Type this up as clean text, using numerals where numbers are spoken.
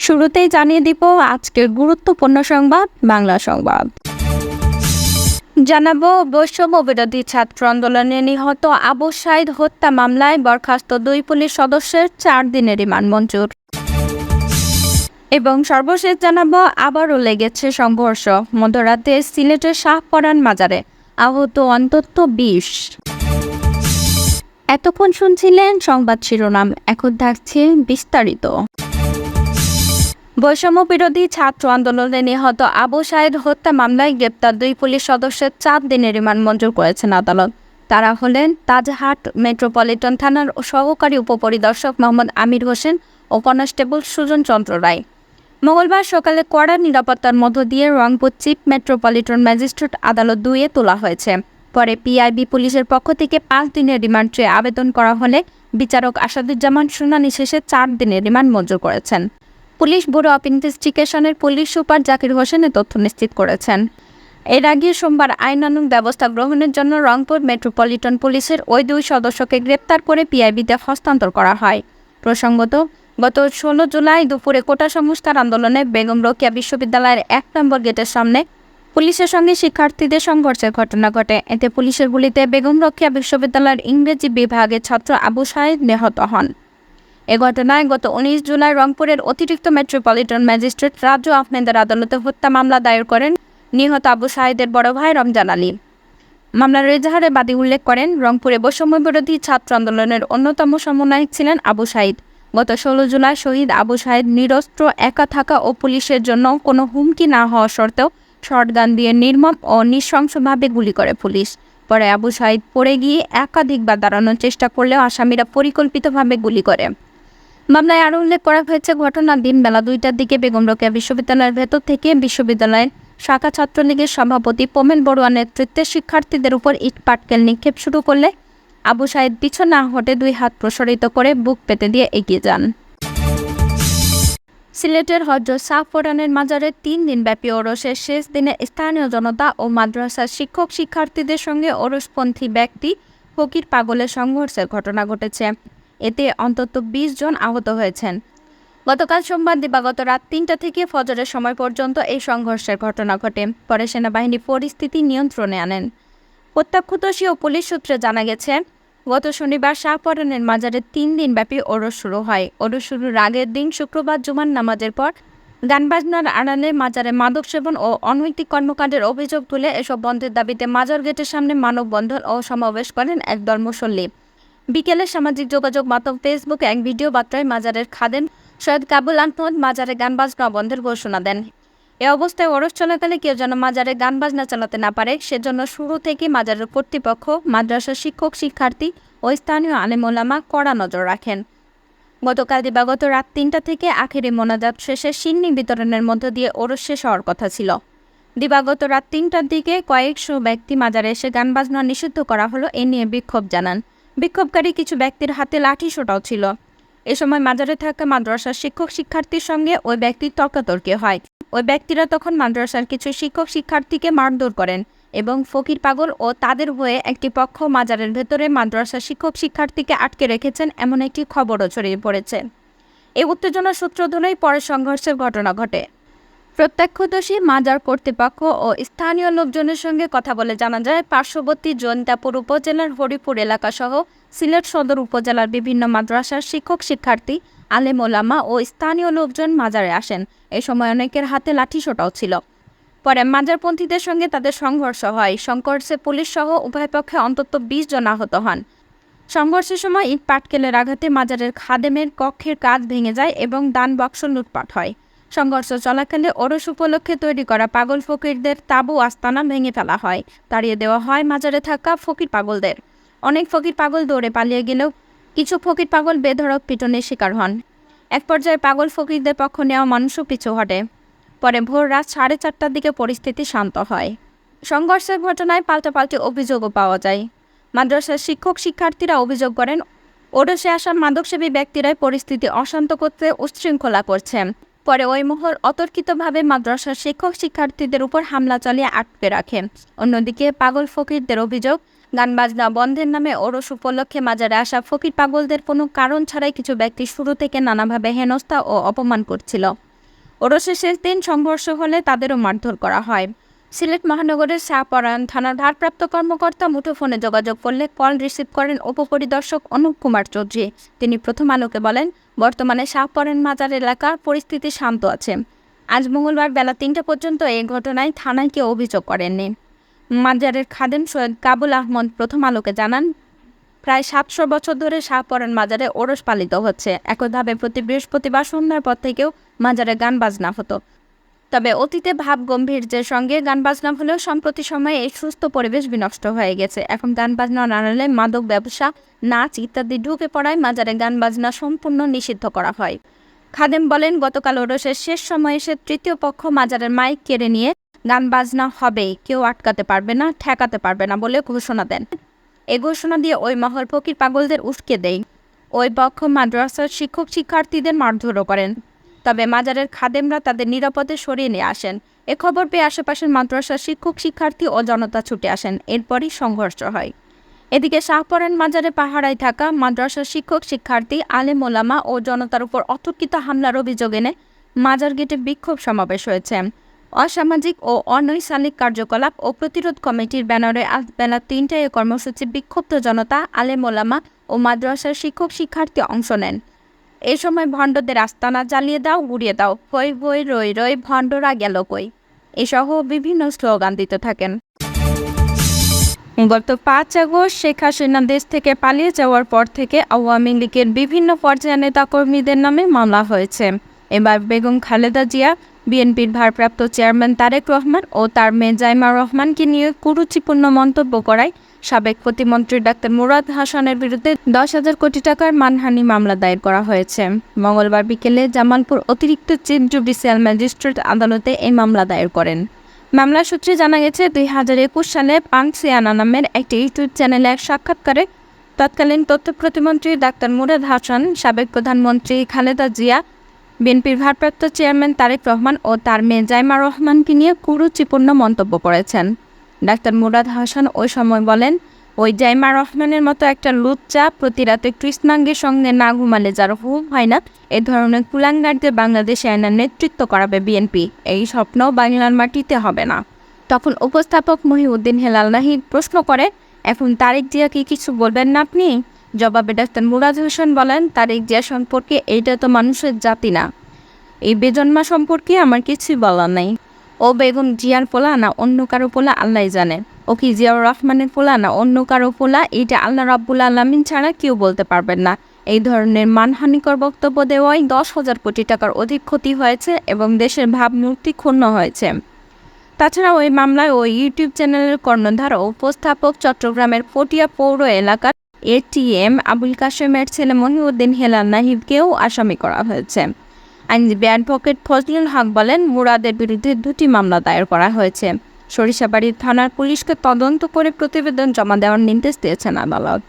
শুরুতেই জানিয়ে দিব আজকের গুরুত্বপূর্ণ সংবাদ বাংলা সংবাদ। জানাবো বৈষম্য বিরোধী ছাত্র আন্দোলনে নিহত আবু সাঈদ হত্যা মামলায় বরখাস্ত 2 পুলিশ সদস্যের 4 দিনের রিমান্ড মঞ্জুর। এবং সর্বশেষ জানাবো আবারও লেগেছে সংঘর্ষ, মধ্যরাতে সিলেটের শাহপরান মাজারে আহত অন্তত 20। এতক্ষণ শুনছিলেন সংবাদ শিরোনাম, এখন থাকছে বিস্তারিত। বৈষম্য বিরোধী ছাত্র আন্দোলনে নিহত আবু সাঈদ হত্যা মামলায় গ্রেপ্তার 2 পুলিশ সদস্যের 4 দিনের রিমান্ড মঞ্জুর করেছেন আদালত। তারা হলেন তাজহাট মেট্রোপলিটন থানার সহকারী উপপরিদর্শক মোহাম্মদ আমির হোসেন ও কনস্টেবল সুজন চন্দ্র রায়। মঙ্গলবার সকালে কড়া নিরাপত্তার মধ্য দিয়ে রংপুর চিফ মেট্রোপলিটন ম্যাজিস্ট্রেট আদালত 2-এ তোলা হয়েছে। পরে পিআইবি পুলিশের পক্ষ থেকে 5 দিনের রিমান্ড চেয়ে আবেদন করা হলে বিচারক আসাদুজ্জামান শুনানি শেষে 4 দিনের রিমান্ড মঞ্জুর করেছেন। পুলিশ ব্যুরো অব ইনভেস্টিগেশনের পুলিশ সুপার জাকির হোসেন তথ্য নিশ্চিত করেছেন। এর আগে সোমবার আইনানুগ ব্যবস্থা গ্রহণের জন্য রংপুর মেট্রোপলিটন পুলিশের ওই 2 সদস্যকে গ্রেপ্তার করে পিআইবিতে হস্তান্তর করা হয়। প্রসঙ্গত, গত 16 জুলাই দুপুরে কোটা সংস্কার আন্দোলনে বেগম রোকেয়া বিশ্ববিদ্যালয়ের 1 নম্বর গেটের সামনে পুলিশের সঙ্গে শিক্ষার্থীদের সংঘর্ষের ঘটনা ঘটে। এতে পুলিশের গুলিতে বেগম রোকেয়া বিশ্ববিদ্যালয়ের ইংরেজি বিভাগের ছাত্র আবু সাঈদ নিহত হন। এ ঘটনায় গত 19 জুলাই রংপুরের অতিরিক্ত মেট্রোপলিটন ম্যাজিস্ট্রেট রাজু আহমেদের আদালতে হত্যা মামলা দায়ের করেন নিহত আবু সাঈদের বড় ভাই রমজান আলী। মামলার এজাহারে বাদী উল্লেখ করেন, রংপুরে বৈষম্য বিরোধী ছাত্র আন্দোলনের অন্যতম সমন্বয়ক ছিলেন আবু সাঈদ। গত 16 জুলাই শহীদ আবু সাঈদ নিরস্ত্র একা থাকা ও পুলিশের জন্য কোনো হুমকি না হওয়া সত্ত্বেও শটগান দিয়ে নির্মম ও নৃশংসভাবে গুলি করে পুলিশ। পরে আবু সাঈদ পড়ে গিয়ে একাধিকবার দাঁড়ানোর চেষ্টা করলেও আসামিরা পরিকল্পিতভাবে গুলি করে। মামলায় আরও উল্লেখ করা হয়েছে, ঘটনার দিন বেলা 2টার দিকে বেগম রোকেয়া বিশ্ববিদ্যালয়ের ভেতর থেকে বিশ্ববিদ্যালয়ের শাখা ছাত্রলীগের সভাপতি পোমেল বড়ুয়া নেতৃত্বে শিক্ষার্থীদের উপর ইট পাটকেল নিক্ষেপ শুরু করলে আবু সাঈদ পিছু না হটে 2 হাত প্রসারিত করে বুক পেতে দিয়ে এগিয়ে যান। সিলেটের হযরত শাহপরানের মাজারে 3 দিনব্যাপী ওরসের শেষ দিনে স্থানীয় জনতা ও মাদ্রাসার শিক্ষক শিক্ষার্থীদের সঙ্গে ওরসপন্থী ব্যক্তি ফকির পাগলের সংঘর্ষের ঘটনা ঘটেছে। এতে অন্তত 20 জন আহত হয়েছেন। গতকাল সোমবার দিবাগত রাত 3টা থেকে ফজরের সময় পর্যন্ত এই সংঘর্ষের ঘটনা ঘটে। পরে সেনাবাহিনী পরিস্থিতি নিয়ন্ত্রণে আনেন। প্রত্যক্ষদর্শী ও পুলিশ সূত্রে জানা গেছে, গত শনিবার শাহপরানের মাজারে 3 দিনব্যাপী ওরস শুরু হয়। ওরস শুরুর আগের দিন শুক্রবার জুমার নামাজের পর গানবাজনার আড়ালে মাজারে মাদক সেবন ও অনৈতিক কর্মকাণ্ডের অভিযোগ তুলে এসব বন্ধের দাবিতে মাজার গেটের সামনে মানববন্ধন ও সমাবেশ করেন একদল মুসল্লি। বিকেলে সামাজিক যোগাযোগ মাধ্যম ফেসবুকে এক ভিডিও বার্তায় মাজারের খাদেম সৈয়দ কাবুল আহমদ মাজারে গান বাজনা বন্ধের ঘোষণা দেন। এ অবস্থায় ওরস চলাকালে কেউ যেন মাজারে গান বাজনা চালাতে না পারে সেজন্য শুরু থেকে মাজারের কর্তৃপক্ষ, মাদ্রাসার শিক্ষক শিক্ষার্থী ও স্থানীয় আলেম ওলামা কড়া নজর রাখেন। গতকাল দিবাগত রাত 3টা থেকে আখেরি মোনাজাত শেষে সিন্নি বিতরণের মধ্য দিয়ে ওরস শেষ হওয়ার কথা ছিল। দিবাগত রাত 3টার দিকে কয়েকশো ব্যক্তি মাজারে এসে গান বাজনা নিষিদ্ধ করা হলো, এ নিয়ে বিক্ষোভ জানান। বিক্ষোভকারী কিছু ব্যক্তির হাতে লাঠিসোঁটাও ছিল। এ সময় মাজারে থাকা মাদ্রাসার শিক্ষক শিক্ষার্থীর সঙ্গে ওই ব্যক্তির তর্কাতর্কি হয়। ওই ব্যক্তিরা তখন মাদ্রাসার কিছু শিক্ষক শিক্ষার্থীকে মারধর করেন এবং ফকির পাগল ও তাদের হয়ে একটি পক্ষ মাজারের ভেতরে মাদ্রাসার শিক্ষক শিক্ষার্থীকে আটকে রেখেছেন এমন একটি খবরও ছড়িয়ে পড়েছে। এই উত্তেজনার সূত্র ধরেই পরে সংঘর্ষের ঘটনা ঘটে। প্রত্যক্ষদর্শী মাজার কর্তৃপক্ষ ও স্থানীয় লোকজনের সঙ্গে কথা বলে জানা যায়, পার্শ্ববর্তী জৈন্তাপুর উপজেলার হরিপুর এলাকাসহ সিলেট সদর উপজেলার বিভিন্ন মাদ্রাসার শিক্ষক শিক্ষার্থী, আলেম ওলামা ও স্থানীয় লোকজন মাজারে আসেন। এ সময় অনেকের হাতে লাঠিসোঁটাও ছিল। পরে মাজারপন্থীদের সঙ্গে তাদের সংঘর্ষ হয়। সংঘর্ষে পুলিশ সহ উভয় পক্ষে অন্তত 20 জন আহত হন। সংঘর্ষের সময় ইট পাটকেলের আঘাতে মাজারের খাদেমের কক্ষের কাঁচ ভেঙে যায় এবং দান বাক্স লুটপাট হয়। সংঘর্ষ চলাকালে ওরস উপলক্ষে তৈরি করা পাগল ফকিরদের তাঁবু আস্তানা ভেঙে ফেলা হয়, তাড়িয়ে দেওয়া হয় মাজারে থাকা ফকির পাগলদের। অনেক ফকির পাগল দৌড়ে পালিয়ে গেলেও কিছু ফকির পাগল বেধড়ক পিটনের শিকার হন। এক পর্যায়ে পাগল ফকিরদের পক্ষ নেওয়া মানুষও পিছু হটে। পরে ভোর রাত 4:30টার দিকে পরিস্থিতি শান্ত হয়। সংঘর্ষের ঘটনায় পাল্টাপাল্টি অভিযোগও পাওয়া যায়। মাদ্রাসার শিক্ষক শিক্ষার্থীরা অভিযোগ করেন, ওরসে আসা মাদকসেবী ব্যক্তিরাই পরিস্থিতি অশান্ত করতে উচ্ছৃঙ্খলা করছে। পরে ওই মহল অতর্কিতভাবে মাদ্রাসার শিক্ষক শিক্ষার্থীদের উপর হামলা চালিয়ে আটকে রাখে। অন্যদিকে পাগল ফকিরদের অভিযোগ, গান বাজনা বন্ধের নামে ওরস উপলক্ষে মাজারে আসা ফকির পাগলদের কোনো কারণ ছাড়াই কিছু ব্যক্তি শুরু থেকে নানাভাবে হেনস্থা ও অপমান করছিল। ওরসের শেষ দিন সংঘর্ষ হলে তাদেরও মারধর করা হয়। সিলেট মহানগরের শাহপরান থানার ভারপ্রাপ্ত কর্মকর্তা মুঠোফোনে যোগাযোগ করলে কল রিসিভ করেন উপপরিদর্শক অনুপ কুমার চৌধুরী। তিনি প্রথম আলোকে বলেন, বর্তমানে শাহপরান মাজার এলাকার পরিস্থিতি শান্ত আছে। আজ মঙ্গলবার বেলা ৩টা পর্যন্ত এই ঘটনায় থানায় কেউ অভিযোগ করেননি। মাজারের খাদেম সৈয়দ কাবুল আহমদ প্রথম আলোকে জানান, প্রায় ৭০০ বছর ধরে শাহপরান মাজারে ওরস পালিত হচ্ছে। একইভাবে প্রতি বৃহস্পতিবার সন্ধ্যার পর থেকেও মাজারে গান বাজনা হতো। তবে অতীতে ভাব গম্ভীর্যের সঙ্গে গান বাজনা হলেও সম্প্রতি সময়ে এই সুস্থ পরিবেশ বিনষ্ট হয়ে গেছে। এখন গান বাজনা আড়ালে মাদক ব্যবসা, নাচ ইত্যাদি ঢুকে পড়ায় মাজারে গান বাজনা সম্পূর্ণ নিষিদ্ধ করা হয়। খাদেম বলেন, গতকাল ওরসের শেষ সময়ে এসে তৃতীয় পক্ষ মাজারের মাইক কেড়ে নিয়ে গান বাজনা হবেই, কেউ আটকাতে পারবে না, ঠেকাতে পারবে না বলে ঘোষণা দেন। এ ঘোষণা দিয়ে ওই মহল ফকির পাগলদের উস্কে দেয়। ওই পক্ষ মাদ্রাসার শিক্ষক শিক্ষার্থীদের মারধরও করেন। তবে মাজারের খাদেমরা তাদের নিরাপদে সরিয়ে নিয়ে আসেন। এ খবর পেয়ে আশেপাশের মাদ্রাসার শিক্ষক শিক্ষার্থী ও জনতা ছুটে আসেন। এরপরই সংঘর্ষ হয়। এদিকে শাহপরান মাজারে পাহারায় থাকা মাদ্রাসার শিক্ষক শিক্ষার্থী, আলেম ওলামা ও জনতার উপর অতর্কিত হামলার অভিযোগ এনে মাজার গেটে বিক্ষোভ সমাবেশ হয়েছে। অসামাজিক ও অনৈসলামিক কার্যকলাপ ও প্রতিরোধ কমিটির ব্যানারে আজ বেলা ৩টায় এ কর্মসূচি বিক্ষুব্ধ জনতা, আলেম ওলামা ও মাদ্রাসার শিক্ষক শিক্ষার্থী অংশ নেন। এ সময় ভণ্ডদের আস্তানা জ্বালিয়ে দাও, উড়িয়ে দাও, হই হই রই রই, ভণ্ডরা গেল কই, এসহ বিভিন্ন স্লোগান দিতে থাকেন। গত ৫ আগস্ট শেখ হাসিনা দেশ থেকে পালিয়ে যাওয়ার পর থেকে আওয়ামী লীগের বিভিন্ন পর্যায়ের নেতাকর্মীদের নামে মামলা হয়েছে। এবার বেগম খালেদা জিয়া, বিএনপির ভারপ্রাপ্ত চেয়ারম্যান তারেক রহমান ও তার মেয়ে জাইমা রহমানকে নিয়ে কুরুচিপূর্ণ মন্তব্য করায় সাবেক প্রতিমন্ত্রী ডাক্তার মুরাদ হাসানের বিরুদ্ধে ১০,০০০ কোটি টাকার মানহানি মামলা দায়ের করা হয়েছে। মঙ্গলবার বিকেলে জামালপুর অতিরিক্ত চিফ জুডিশিয়াল ম্যাজিস্ট্রেট আদালতে এই মামলা দায়ের করেন। মামলা সূত্রে জানা গেছে, ২০২১ সালে পাংসিয়ানা নামের একটি ইউটিউব চ্যানেলে এক সাক্ষাৎকারে তৎকালীন তথ্য প্রতিমন্ত্রী ডাক্তার মুরাদ হাসান সাবেক প্রধানমন্ত্রী খালেদা জিয়া, বিএনপির ভারপ্রাপ্ত চেয়ারম্যান তারেক রহমান ও তার মেয়ে জাইমা রহমানকে নিয়ে কুরুচিপূর্ণ মন্তব্য করেছেন। ডাক্তার মুরাদ হাসান ওই সময় বলেন, ওই জাইমা রহমানের মতো একটা লুচ্চা প্রতি রাতে কৃষ্ণাঙ্গের সঙ্গে না ঘুমালে যার ঘুম হয় না, এ ধরনের কুলাঙ্গারদের বাংলাদেশে আইনের নেতৃত্ব করাবে বিএনপি। এই স্বপ্ন বাংলার মাটিতে হবে না। তখন উপস্থাপক মহিউদ্দিন হেলাল নাহিদ প্রশ্ন করে, এখন তারেক জিয়াকে কিছু বলবেন না আপনি? জবাবে ডাক্তার মুরাদ হোসেন বলেন, তারেক জিয়া সম্পর্কে এইটা তো মানুষের জাতি না, এই বেজন্মা সম্পর্কে আমার কিছুই বলার নাই। ও বেগম জিয়ার পোলা না অন্য কারো পোলা আল্লাহ জানেন। ও কি জিয়াউর রহমানের পোলা না অন্য কারো পোলা, এটা আল্লাহ রাব্বুল আলামিন ছাড়া কেউ বলতে পারবেন না। এই ধরনের মানহানিকর বক্তব্য দেওয়ায় ১০,০০০ কোটি টাকার অধিক ক্ষতি হয়েছে এবং দেশের ভাবমূর্তি ক্ষুণ্ণ হয়েছে। তাছাড়া ওই মামলায় ওই ইউটিউব চ্যানেলের কর্ণধার ও উপস্থাপক চট্টগ্রামের পটিয়া পৌর এলাকার এটিএম আবুল কাশেমের ছেলে মহিউদ্দিন হেলাল নাহিদকেও আসামি করা হয়েছে। আইনজীবী অ্যাডভোকেট ফজলুল হক বলেন, মুরাদের বিরুদ্ধে ২টি মামলা দায়ের করা হয়েছে। সরিষাবাড়ি থানার পুলিশকে তদন্ত করে প্রতিবেদন জমা দেওয়ার নির্দেশ দিয়েছেন আদালত।